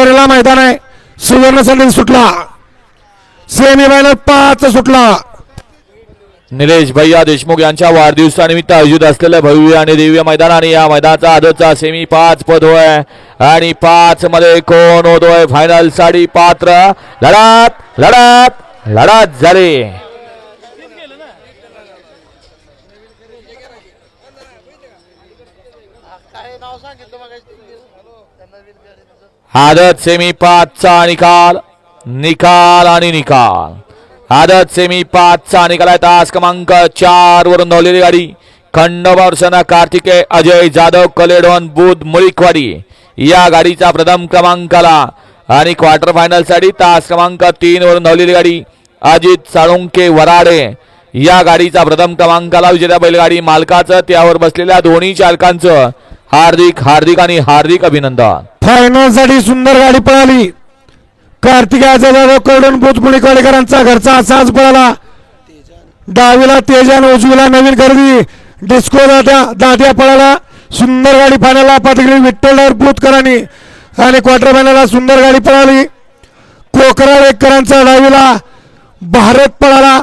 फेरीला मैदान आहे. सुवर्ण संधी सुटला. सेमीफायनल 5 सुटला. निलेश भैया देशमुख यांच्या वाढदिवसानिमित्त आयोजित असलेल्या भव्य आणि दिव्य मैदान आणि या मैदानाचा आजचा सेमी 5 पद होय आणि 5 मध्ये कोण होतोय फायनल साठी पात्र. लढत लढत लढत झाली. आदत सेमी 5 चा निकाल निकाल आणि निकाल. आदत सेमी 5 चा निकाल आहे. तास क्रमांक 4 वरून धावलेली गाडी खंडोबा वर्षांना कार्तिकेय अजय जाधव कलेडोन बुध मुळीकवाडी या गाडीचा प्रथम क्रमांकाला आणि क्वार्टर फायनल साठी तास क्रमांक 3 वरून धावलेली गाडी अजित साळुंके वराडे या गाडीचा प्रथम क्रमांकाला विजेत्या बैलगाडी मालकाचं त्यावर बसलेल्या दोन्ही चालकांचं हार्दिक हार्दिक आणि हार्दिक अभिनंदन. फायनल साठी सुंदर गाडी पळाली. कार्तिकेय जाधव कलेडोन बुध मुळीकवाडीकरांचा घरचा असाच पळाला. डावीला तेजान उजवीला नवीन खरेदी डिस्को दाट्या पळाला. सुंदर गाडी फायनलला पातळी विठ्ठल बुधकरांनी आणि क्वार्टर फायनलला सुंदर गाडी पळाली. कोकरा वेकरांचा डावीला भारत पळाला.